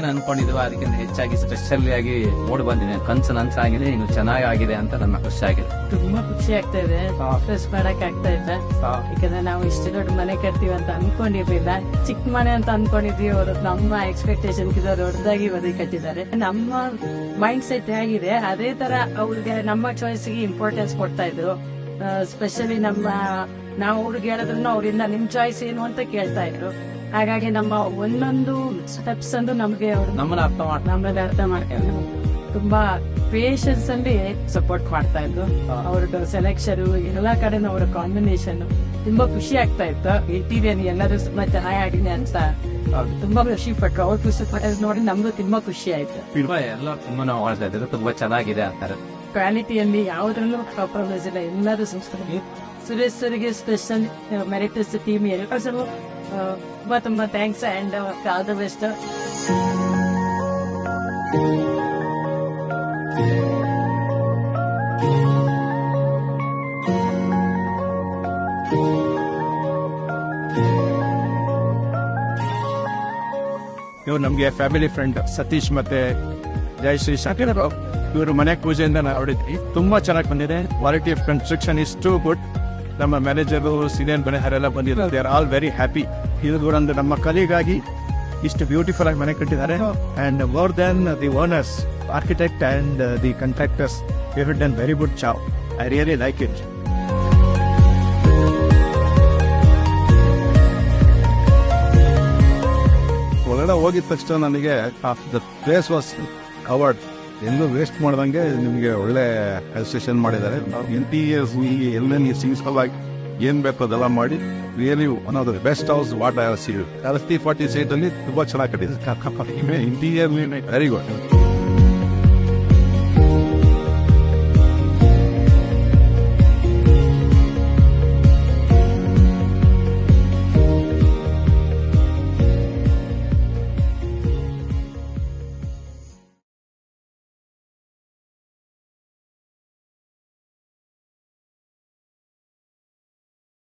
ಏನ್ ಅನ್ಕೊಂಡಿದ್ವೋ ಅದಕ್ಕಿಂತ ಹೆಚ್ಚಾಗಿ ಸ್ಪೆಷಲ್ ಆಗಿ ಮೂಡ್ ಬಂದಿದೆ. ಕನ್ಸು ನನ್ಸಾಗಿದೆ, ಇನ್ನು ಚೆನ್ನಾಗಿದೆ ಅಂತ ನನ್ನ ಖುಷಿ ಆಗಿದೆ. ತುಂಬಾ ಖುಷಿ ಆಗ್ತಾ ಇದೆ. ಆಫೀಸ್ ಮಾಡಕ್ ಆಗ್ತಾ ಇದೆ. ಯಾಕಂದ್ರೆ ನಾವು ಇಷ್ಟು ದೊಡ್ಡ ಮನೆ ಕಟ್ತೀವಿ ಅಂತ ಅನ್ಕೊಂಡಿರ್ಲಿಲ್ಲ. ಚಿಕ್ಕ ಮನೆ ಅಂತ ಅನ್ಕೊಂಡಿದ್ವಿ. ಅವರು ನಮ್ಮ ಎಕ್ಸ್ಪೆಕ್ಟೇಷನ್ ದೊಡ್ಡದಾಗಿ ಮನೆ ಕಟ್ಟಿದ್ದಾರೆ. ನಮ್ಮ ಮೈಂಡ್ ಸೆಟ್ ಹೇಗಿದೆ ಅದೇ ತರ ಅವ್ರಿಗೆ ನಮ್ಮ ಚಾಯ್ಸ್ಗೆ ಇಂಪಾರ್ಟೆನ್ಸ್ ಕೊಡ್ತಾ ಇದ್ರು. ಸ್ಪೆಷಲಿ ನಾವು ಅವ್ರಿಗೆ ಹೇಳಿದ್ರು ಅವರಿಂದ ನಿಮ್ ಚಾಯ್ಸ್ ಏನು ಅಂತ ಕೇಳ್ತಾ ಇದ್ರು. ಹಾಗಾಗಿ ನಮ್ಮ ಒಂದೊಂದು ಸ್ಟೆಪ್ಸ್ ಅಂದು ನಮ್ಮನ್ನ ಅರ್ಥ ಮಾಡ್ಕೊಂಡು ತುಂಬಾ ಪೇಷನ್ಸ್ ಅಲ್ಲಿ ಸಪೋರ್ಟ್ ಮಾಡ್ತಾ ಇದ್ರು. ಅವ್ರದ್ದು ಸೆಲೆಕ್ಷನ್ ಎಲ್ಲಾ ಕಡೆನೂ ಅವ್ರ ಕಾಂಬಿನೇಷನ್ ತುಂಬಾ ಖುಷಿ ಆಗ್ತಾ ಇತ್ತು. ಇಂಟೀರಿಯರ್ ಎಲ್ಲರೂ ತುಂಬಾ ಚೆನ್ನಾಗಿ ಆಗಿದೆ ಅಂತ ತುಂಬಾ ಖುಷಿ ಪಟ್ರು. ಅವ್ರ ಖುಷಿ ಪಟ್ಟದ್ ನೋಡಿ ನಮ್ಗೂ ತುಂಬಾ ಖುಷಿ ಆಯ್ತು. ಎಲ್ಲ ತುಂಬಾ ಹೊಳ್ತಾ ಇದ್ರು, ತುಂಬಾ ಚೆನ್ನಾಗಿದೆ ಅಂತಾರೆ. ಕ್ವಾಲಿಟಿಯಲ್ಲಿ ಯಾವುದ್ರಲ್ಲೂ ಕಾಂಪ್ರಮೈಸ್ ಇಲ್ಲ. ಎಲ್ಲರೂ ಸಂಸ್ಕೃತಿ ಸುರೇಶ್ ಸರ್ಗೆ ಸ್ಪೆಷಲ್ ಮೆರಿಟಸ್ ಟೀಮ್ ಎಲ್ಲರೂ ತುಂಬಾ thanks and all the best. ಇವ್ರು ನಮ್ಗೆ ಫ್ಯಾಮಿಲಿ ಫ್ರೆಂಡ್ ಸತೀಶ್ ಮತ್ತೆ ಜಯಶ್ರೀ ಶಾಕಿರ್ ಇವರು ಮನೆ ಪೂಜೆಯಿಂದ ನೋಡಿದ್ವಿ. ತುಂಬಾ ಚೆನ್ನಾಗಿ ಬಂದಿದೆ. Quality of construction is too good. ನಮ್ಮ ಮ್ಯಾನೇಜರ್ ಸೀನಿಯರ್ ಮನೆಯವರೆಲ್ಲ ಬಂದಿದ್ದಾರೆ. They are all very happy. ಇದೊಂದು ನಮ್ಮ ಕಲಿಗಾಗಿ ಇಷ್ಟು ಬ್ಯೂಟಿಫುಲ್ ಆಗಿ ಮನೆ ಕಟ್ಟಿದ್ದಾರೆ. And more than the owners, architect and the contractors, you have done very good job. I really like it. ಒಳಗಡೆ ಹೋಗಿದ ತಕ್ಷಣ ನನಗೆ ದ ಪ್ಲೇಸ್ ವಾಸ್ ಕವರ್ಡ್. ಎಲ್ಲೂ ವೇಸ್ಟ್ ಮಾಡ್ದಂಗೆ ನಿಮಗೆ ಒಳ್ಳೆ ಕನ್ಸ್ಟ್ರಕ್ಷನ್ ಮಾಡಿದ್ದಾರೆ. ಇಂಟೀರಿಯರ್ಸ್ ಎಲ್ಲೆಲ್ಲಿ ಸಿಂಗ್ಸ್ಫುಲ್ ಆಗಿ ಏನ್ ಬೇಕು ಅದೆಲ್ಲ ಮಾಡಿ really one of the best house what I have seen. 30-40 site ಅಲ್ಲಿ ತುಂಬಾ ಚೆನ್ನಾಗಿ ಕಟ್ಟಿದೆ. Interior very good.